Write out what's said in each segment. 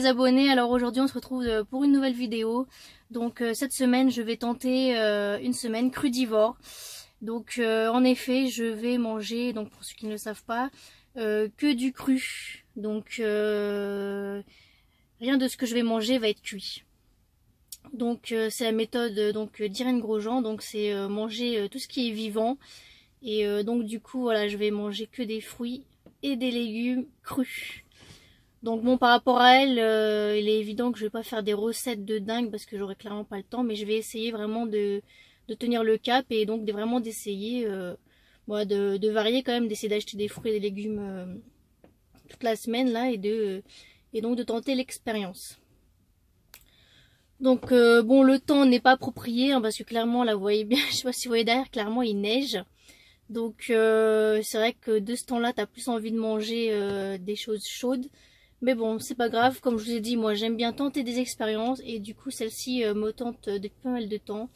les abonnés, alors aujourd'hui on se retrouve pour une nouvelle vidéo. Donc cette semaine je vais tenter une semaine crudivore. Donc en effet je vais manger, donc pour ceux qui ne le savent pas, que du cru. Donc rien de ce que je vais manger va être cuit. Donc c'est la méthode d'Irène Grosjean, donc c'est manger tout ce qui est vivant. Et donc du coup voilà, je vais manger que des fruits et des légumes crus. Donc bon, par rapport à elle, il est évident que je vais pas faire des recettes de dingue parce que j'aurai clairement pas le temps, mais je vais essayer vraiment de tenir le cap et donc vraiment d'essayer de varier quand même, d'essayer d'acheter des fruits et des légumes toute la semaine là et donc de tenter l'expérience. Donc bon, le temps n'est pas approprié hein, parce que clairement là vous voyez bien, je sais pas si vous voyez derrière, clairement il neige. Donc c'est vrai que de ce temps-là t'as plus envie de manger des choses chaudes. Mais bon, c'est pas grave, comme je vous ai dit, moi j'aime bien tenter des expériences et du coup celle-ci me tente depuis pas mal de temps.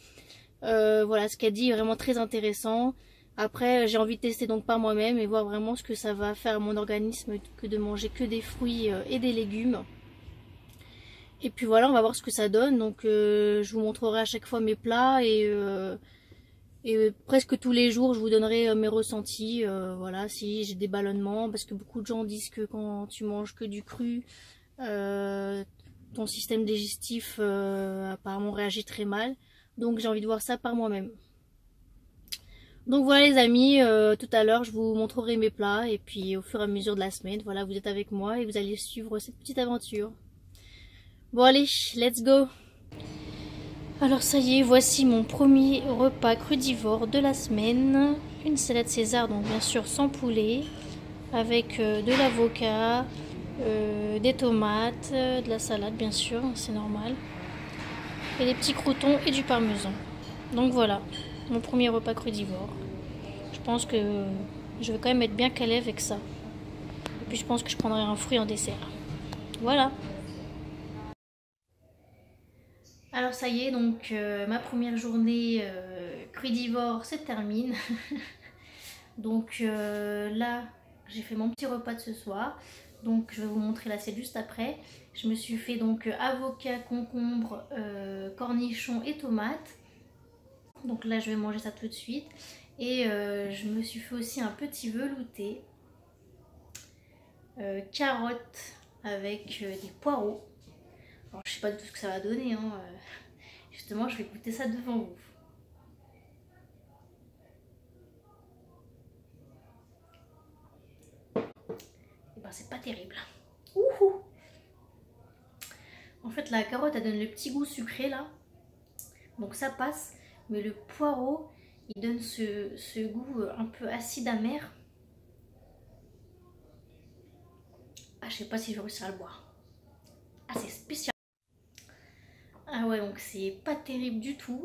Voilà, ce qu'elle dit est vraiment très intéressant. Après, j'ai envie de tester donc par moi-même et voir vraiment ce que ça va faire à mon organisme que de manger que des fruits et des légumes. Et puis voilà, on va voir ce que ça donne. Donc je vous montrerai à chaque fois mes plats et presque tous les jours, je vous donnerai mes ressentis. Voilà, si j'ai des ballonnements, parce que beaucoup de gens disent que quand tu manges que du cru, ton système digestif apparemment réagit très mal. Donc j'ai envie de voir ça par moi-même. Donc voilà les amis, tout à l'heure je vous montrerai mes plats et puis au fur et à mesure de la semaine, voilà, vous êtes avec moi et vous allez suivre cette petite aventure. Bon allez, let's go! Alors ça y est, voici mon premier repas crudivore de la semaine. Une salade César, donc bien sûr sans poulet, avec de l'avocat, des tomates, de la salade bien sûr, c'est normal, et des petits croûtons et du parmesan. Donc voilà, mon premier repas crudivore. Je pense que je vais quand même être bien calée avec ça. Et puis je pense que je prendrai un fruit en dessert. Voilà. Alors ça y est, donc ma première journée crudivore se termine. Donc là, j'ai fait mon petit repas de ce soir. Donc je vais vous montrer l'assiette juste après. Je me suis fait donc avocat, concombre, cornichons et tomates. Donc là, je vais manger ça tout de suite. Et je me suis fait aussi un petit velouté. Carottes avec des poireaux. Alors je sais pas du tout ce que ça va donner. Hein. Justement, je vais goûter ça devant vous. Et ben c'est pas terrible. Ouhou. En fait, la carotte, elle donne le petit goût sucré là. Donc ça passe. Mais le poireau, il donne ce goût un peu acide amer. Ah, je sais pas si je vais réussir à le boire. Ah, c'est spécial. Ah ouais, donc c'est pas terrible du tout.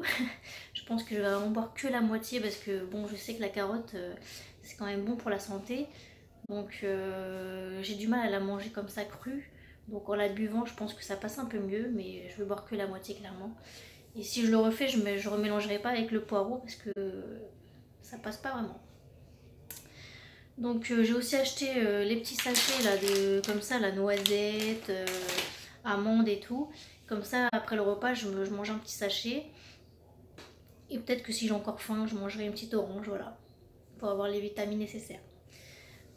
Je pense que je vais en boire que la moitié parce que bon, je sais que la carotte, c'est quand même bon pour la santé. Donc j'ai du mal à la manger comme ça crue. Donc en la buvant, je pense que ça passe un peu mieux, mais je vais boire que la moitié clairement. Et si je le refais, je remélangerai pas avec le poireau parce que ça passe pas vraiment. Donc j'ai aussi acheté les petits sachets là comme ça, la noisette, amande et tout. Comme ça, après le repas, je mange un petit sachet. Et peut-être que si j'ai encore faim, je mangerai une petite orange, voilà, pour avoir les vitamines nécessaires.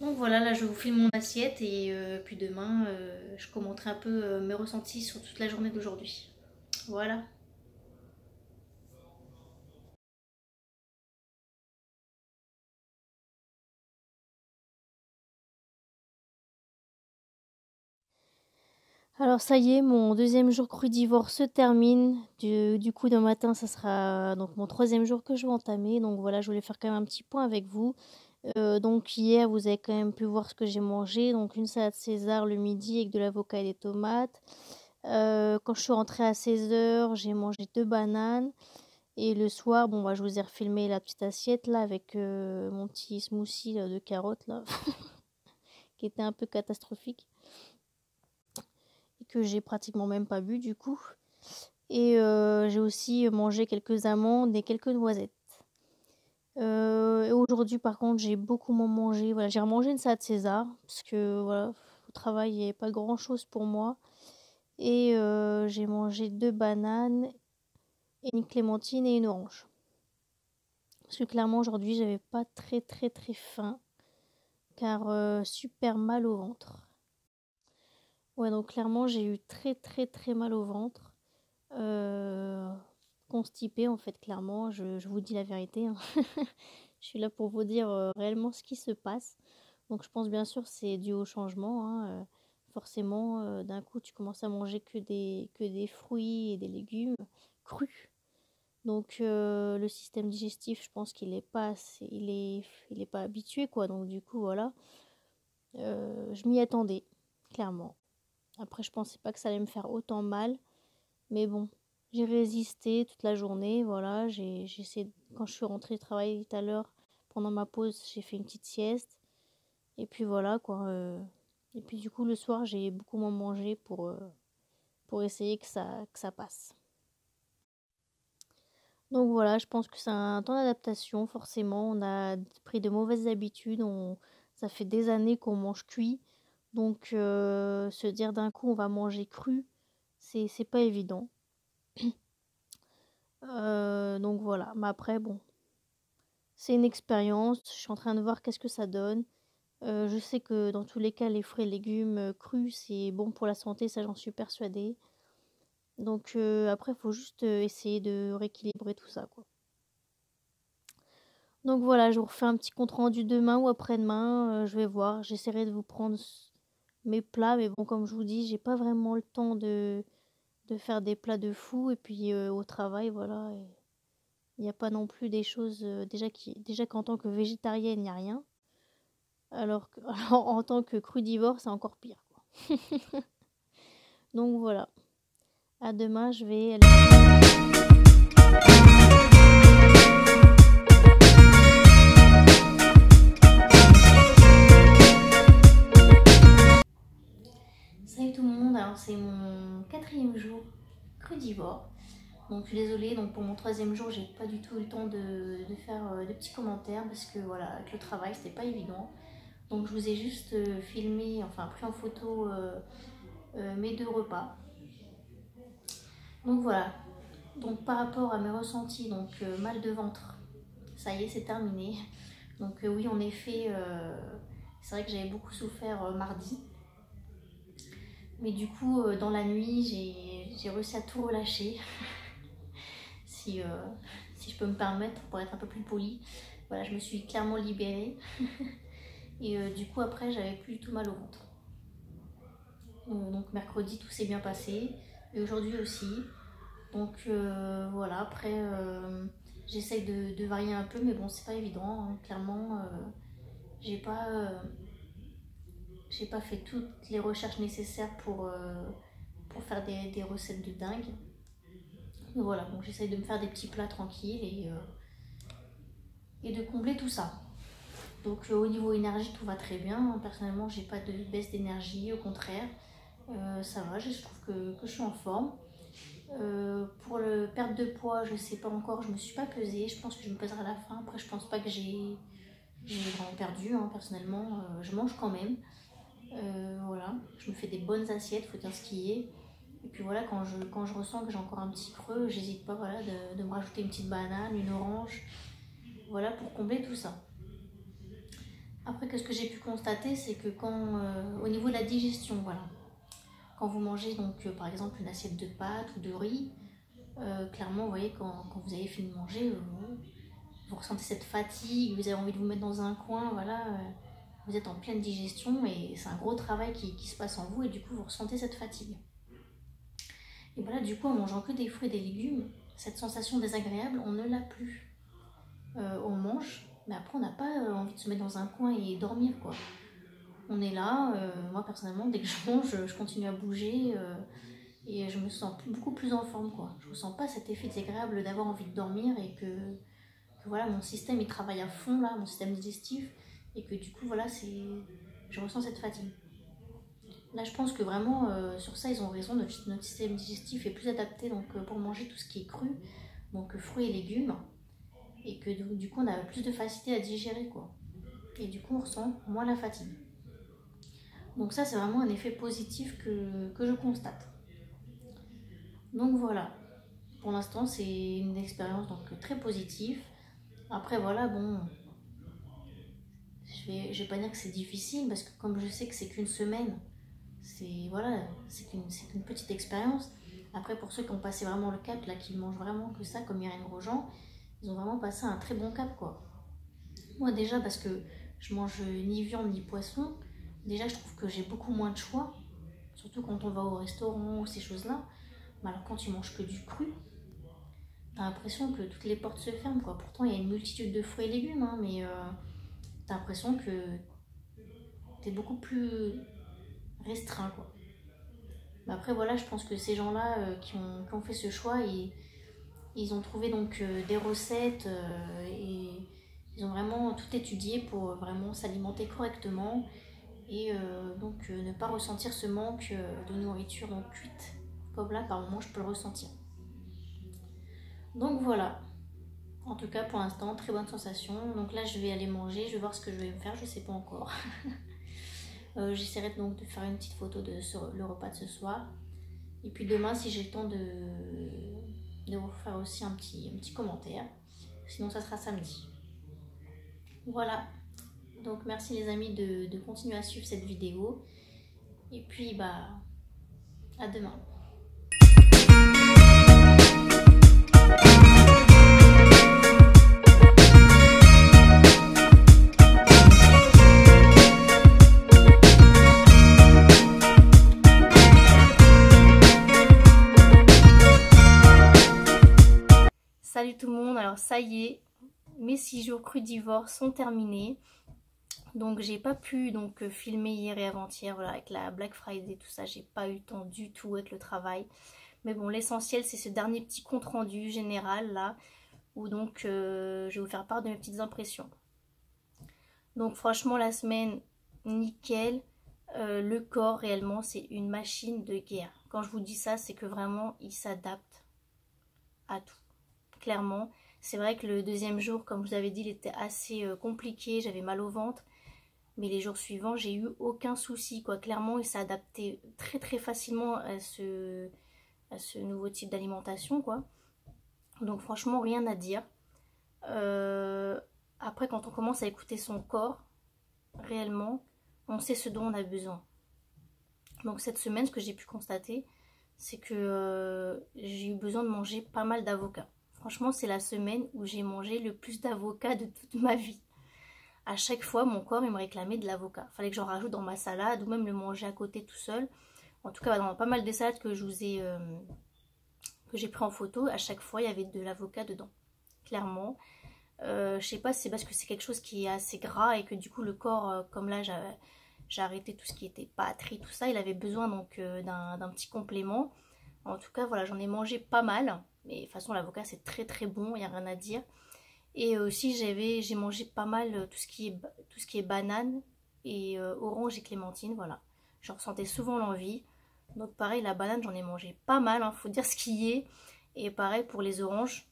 Donc voilà, là je vous filme mon assiette et puis demain, je commenterai un peu mes ressentis sur toute la journée d'aujourd'hui. Voilà. Alors ça y est, mon deuxième jour crudivore se termine. Du coup, demain matin, ça sera donc mon troisième jour que je vais entamer. Donc voilà, je voulais faire quand même un petit point avec vous. Donc hier, vous avez quand même pu voir ce que j'ai mangé. Donc une salade César le midi avec de l'avocat et des tomates. Quand je suis rentrée à 16 h, j'ai mangé 2 bananes. Et le soir, bon, bah, je vous ai refilmé la petite assiette là avec mon petit smoothie là, de carottes là, qui était un peu catastrophique et que j'ai pratiquement même pas bu du coup. Et j'ai aussi mangé quelques amandes et quelques noisettes. Et aujourd'hui, par contre, j'ai beaucoup moins mangé. Voilà, j'ai remangé une salade César parce que voilà, au travail, il n'y avait pas grand chose pour moi. Et j'ai mangé 2 bananes, et une clémentine et une orange. Parce que clairement aujourd'hui j'avais pas très faim, car super mal au ventre. Ouais, donc clairement j'ai eu très mal au ventre. Constipée en fait, clairement, je vous dis la vérité, hein. Je suis là pour vous dire réellement ce qui se passe. Donc je pense bien sûr c'est dû au changement, hein. Forcément, d'un coup tu commences à manger que des fruits et des légumes crus. Donc le système digestif, je pense qu'il est pas assez, il est pas habitué quoi. Donc du coup voilà, je m'y attendais clairement. Après je pensais pas que ça allait me faire autant mal, mais bon, j'ai résisté toute la journée. Voilà, j'ai essayé, quand je suis rentrée du travail tout à l'heure, pendant ma pause, j'ai fait une petite sieste. Et puis voilà quoi. Et puis du coup le soir j'ai beaucoup moins mangé pour essayer que ça passe. Donc voilà, je pense que c'est un temps d'adaptation, forcément. On a pris de mauvaises habitudes, ça fait des années qu'on mange cuit. Donc se dire d'un coup on va manger cru, c'est pas évident. Donc voilà, mais après bon, c'est une expérience, je suis en train de voir qu'est-ce que ça donne. Je sais que dans tous les cas, les fruits et légumes crus, c'est bon pour la santé, ça j'en suis persuadée. Donc après, il faut juste essayer de rééquilibrer tout ça, quoi. Donc voilà, je vous refais un petit compte rendu demain ou après-demain. Je vais voir. J'essaierai de vous prendre mes plats. Mais bon, comme je vous dis, j'ai pas vraiment le temps de faire des plats de fou. Et puis au travail, voilà. Il n'y a pas non plus des choses. Déjà qu'en tant que végétarienne, il n'y a rien. Alors en tant que crudivore, c'est encore pire, quoi. Donc voilà. À demain, je vais aller. Salut tout le monde, alors c'est mon 4e jour crudivore. Donc je suis désolée, donc pour mon 3e jour, j'ai pas du tout eu le temps de faire de petits commentaires parce que voilà, avec le travail, c'était pas évident. Donc je vous ai juste filmé, enfin pris en photo mes 2 repas. Donc voilà, donc par rapport à mes ressentis, donc mal de ventre, ça y est, c'est terminé. Donc oui, en effet, c'est vrai que j'avais beaucoup souffert mardi. Mais du coup, dans la nuit, j'ai réussi à tout relâcher, si, si je peux me permettre, pour être un peu plus polie. Voilà, je me suis clairement libérée. Et du coup, après, j'avais plus du tout mal au ventre. Donc mercredi, tout s'est bien passé. Et aujourd'hui aussi. Donc voilà, après, j'essaye de varier un peu, mais bon, c'est pas évident, hein. Clairement, j'ai pas, j'ai pas fait toutes les recherches nécessaires pour faire des recettes de dingue. Mais voilà, donc j'essaye de me faire des petits plats tranquilles et de combler tout ça. Donc au niveau énergie, tout va très bien. Personnellement, j'ai pas de baisse d'énergie, au contraire. Ça va, je trouve que je suis en forme. Pour le perte de poids, je sais pas encore, je me suis pas pesée. Je pense que je me pèserai à la fin. Après, je pense pas que j'ai vraiment perdu, hein, personnellement. Je mange quand même. Voilà, je me fais des bonnes assiettes, faut dire ce qui est. Et puis voilà, quand je ressens que j'ai encore un petit creux, j'hésite pas, voilà, de me rajouter une petite banane, une orange, voilà, pour combler tout ça. Après, qu'est-ce que j'ai pu constater, c'est que au niveau de la digestion, voilà, quand vous mangez donc par exemple une assiette de pâtes ou de riz, clairement, vous voyez, quand vous avez fini de manger, vous ressentez cette fatigue, vous avez envie de vous mettre dans un coin, voilà, vous êtes en pleine digestion et c'est un gros travail qui se passe en vous et du coup vous ressentez cette fatigue. Et voilà, du coup, en mangeant que des fruits et des légumes, cette sensation désagréable, on ne l'a plus. On mange, mais après on n'a pas envie de se mettre dans un coin et dormir, quoi. On est là, moi personnellement, dès que je mange, je continue à bouger et je me sens beaucoup plus en forme, quoi. Je ressens pas cet effet désagréable d'avoir envie de dormir et que voilà, mon système il travaille à fond là, mon système digestif, et que du coup voilà, je ressens cette fatigue. Là je pense que vraiment sur ça ils ont raison, notre système digestif est plus adapté donc pour manger tout ce qui est cru, donc fruits et légumes, et que du coup on a plus de facilité à digérer, quoi. Et du coup on ressent moins la fatigue. Donc ça c'est vraiment un effet positif que je constate. Donc voilà, pour l'instant c'est une expérience donc très positive. Après voilà, bon, je vais pas dire que c'est difficile parce que comme je sais que c'est qu'une semaine, c'est voilà, c'est qu'une petite expérience. Après pour ceux qui ont passé vraiment le cap, là qui mangent vraiment que ça comme Irène Grosjean, ils ont vraiment passé un très bon cap quoi. Moi déjà parce que je mange ni viande ni poisson, déjà je trouve que j'ai beaucoup moins de choix, surtout quand on va au restaurant ou ces choses-là. Mais alors quand tu manges que du cru, t'as l'impression que toutes les portes se ferment quoi. Pourtant il y a une multitude de fruits et légumes, hein, mais t'as l'impression que t'es beaucoup plus restreint quoi. Mais après voilà, je pense que ces gens-là qui ont fait ce choix, ils ont trouvé donc des recettes et ils ont vraiment tout étudié pour vraiment s'alimenter correctement et donc ne pas ressentir ce manque de nourriture donc cuite comme là par moment je peux le ressentir. Donc voilà, en tout cas pour l'instant très bonne sensation. Donc là je vais aller manger, je vais voir ce que je vais me faire, je sais pas encore. J'essaierai donc de faire une petite photo de le repas de ce soir. Et puis demain si j'ai le temps de vous faire aussi un petit commentaire. Sinon ça sera samedi. Voilà, donc merci les amis de continuer à suivre cette vidéo. Et puis bah à demain. Salut tout le monde, alors ça y est, mes 6 jours crudivores sont terminés. Donc j'ai pas pu filmer hier et avant-hier, voilà, avec la Black Friday, tout ça, j'ai pas eu le temps du tout avec le travail. Mais bon, l'essentiel c'est ce dernier petit compte rendu général là, où donc je vais vous faire part de mes petites impressions. Donc franchement la semaine, nickel. Le corps réellement c'est une machine de guerre. Quand je vous dis ça, c'est que vraiment il s'adapte à tout. Clairement, c'est vrai que le deuxième jour, comme je vous avais dit, il était assez compliqué, j'avais mal au ventre. Mais les jours suivants, j'ai eu aucun souci, quoi. Clairement, il s'est adapté très très facilement à ce nouveau type d'alimentation, quoi. Donc franchement, rien à dire. Après, quand on commence à écouter son corps, réellement, on sait ce dont on a besoin. Donc cette semaine, ce que j'ai pu constater, c'est que j'ai eu besoin de manger pas mal d'avocats. Franchement, c'est la semaine où j'ai mangé le plus d'avocats de toute ma vie. À chaque fois, mon corps il me réclamait de l'avocat. Fallait que j'en rajoute dans ma salade ou même le manger à côté tout seul. En tout cas, dans pas mal des salades que je vous ai que j'ai pris en photo, à chaque fois il y avait de l'avocat dedans. Clairement. Je sais pas si c'est parce que c'est quelque chose qui est assez gras et que du coup le corps, comme là j'ai arrêté tout ce qui était pâterie, tout ça, il avait besoin donc d'un petit complément. En tout cas, voilà, j'en ai mangé pas mal. Mais de toute façon, l'avocat c'est très très bon, il n'y a rien à dire. Et aussi j'ai mangé pas mal tout ce qui est banane et orange et clémentine, voilà. Je ressentais souvent l'envie. Donc pareil, la banane j'en ai mangé pas mal, hein, faut dire ce qui est. Et pareil pour les oranges.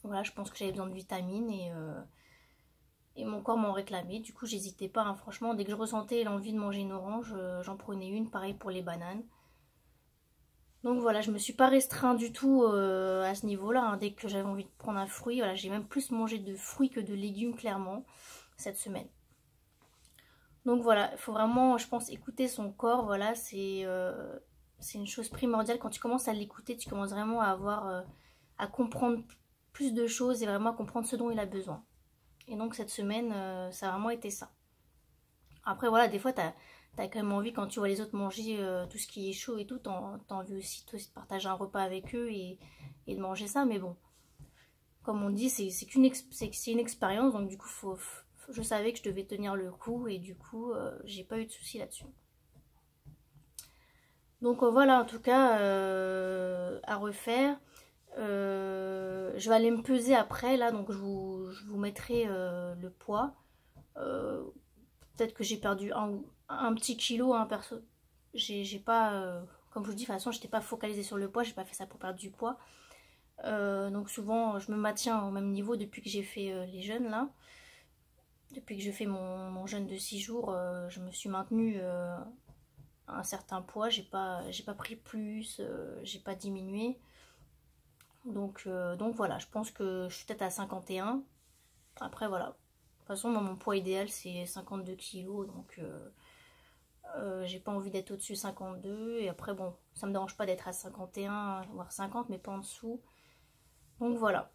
Voilà, je pense que j'avais besoin de vitamines et mon corps m'en réclamait. Du coup j'hésitais pas, hein, franchement, dès que je ressentais l'envie de manger une orange, j'en prenais une, pareil pour les bananes. Donc voilà, je me suis pas restreint du tout à ce niveau-là, hein. Dès que j'avais envie de prendre un fruit, voilà, j'ai même plus mangé de fruits que de légumes clairement cette semaine. Donc voilà, il faut vraiment, je pense, écouter son corps, voilà, c'est une chose primordiale. Quand tu commences à l'écouter, tu commences vraiment à comprendre plus de choses et vraiment à comprendre ce dont il a besoin. Et donc cette semaine, ça a vraiment été ça. Après voilà, des fois t'as quand même envie quand tu vois les autres manger tout ce qui est chaud et tout, t'as envie aussi toi, de partager un repas avec eux et de manger ça, mais bon, comme on dit, c'est une expérience, donc du coup je savais que je devais tenir le coup et du coup j'ai pas eu de soucis là-dessus. Donc voilà, en tout cas à refaire. Je vais aller me peser après là, donc je vous mettrai le poids. Peut-être que j'ai perdu un petit kilo, hein, perso. J'ai pas, comme je vous dis, de toute façon, j'étais pas focalisée sur le poids, j'ai pas fait ça pour perdre du poids. Donc souvent, je me maintiens au même niveau depuis que j'ai fait les jeûnes là. Depuis que je fais mon jeûne de 6 jours, je me suis maintenue un certain poids, j'ai pas pris plus, j'ai pas diminué. Donc voilà, je pense que je suis peut-être à 51. Après voilà, de toute façon moi, mon poids idéal c'est 52 kilos, donc j'ai pas envie d'être au-dessus de 52. Et après bon, ça me dérange pas d'être à 51, voire 50, mais pas en dessous. Donc voilà.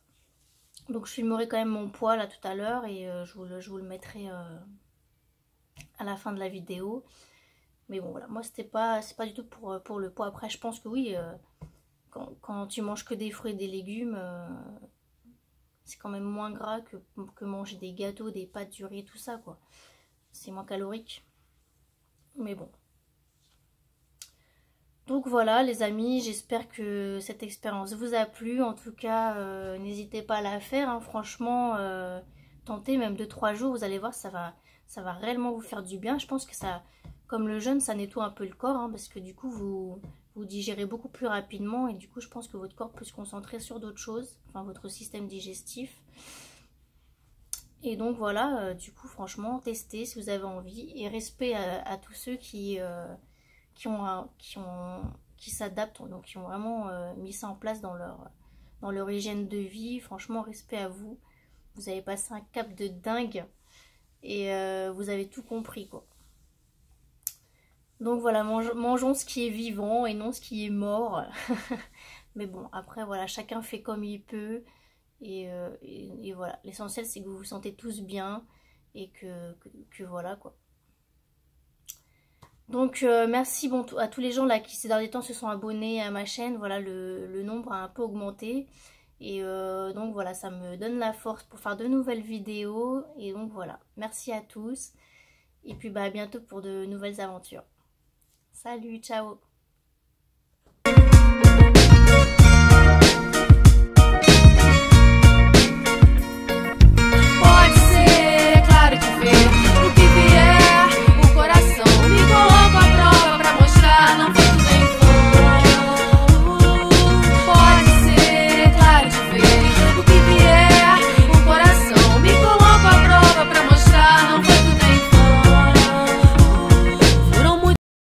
Donc je filmerai quand même mon poids là tout à l'heure et je vous le mettrai à la fin de la vidéo. Mais bon voilà, moi c'est pas du tout pour le poids. Après je pense que oui, quand tu manges que des fruits et des légumes, c'est quand même moins gras que manger des gâteaux, des pâtes, du riz, tout ça quoi. C'est moins calorique. Mais bon. Donc voilà les amis, j'espère que cette expérience vous a plu. En tout cas, n'hésitez pas à la faire, hein. Franchement, tentez même 2-3 jours, vous allez voir, ça va réellement vous faire du bien. Je pense que ça, comme le jeûne, ça nettoie un peu le corps, hein, parce que du coup, vous digérez beaucoup plus rapidement. Et du coup, je pense que votre corps peut se concentrer sur d'autres choses, enfin votre système digestif. Et donc voilà, du coup, franchement, testez si vous avez envie. Et respect à tous ceux qui s'adaptent, donc qui ont vraiment mis ça en place dans leur hygiène de vie. Franchement, respect à vous. Vous avez passé un cap de dingue et vous avez tout compris quoi. Donc voilà, mangeons ce qui est vivant et non ce qui est mort. Mais bon, après voilà, chacun fait comme il peut et voilà. L'essentiel c'est que vous vous sentez tous bien et que voilà quoi. Donc merci à tous les gens là qui ces derniers temps se sont abonnés à ma chaîne. Voilà, le nombre a un peu augmenté. Et donc voilà, ça me donne la force pour faire de nouvelles vidéos. Et donc voilà, merci à tous. Et puis bah à bientôt pour de nouvelles aventures. Salut, ciao!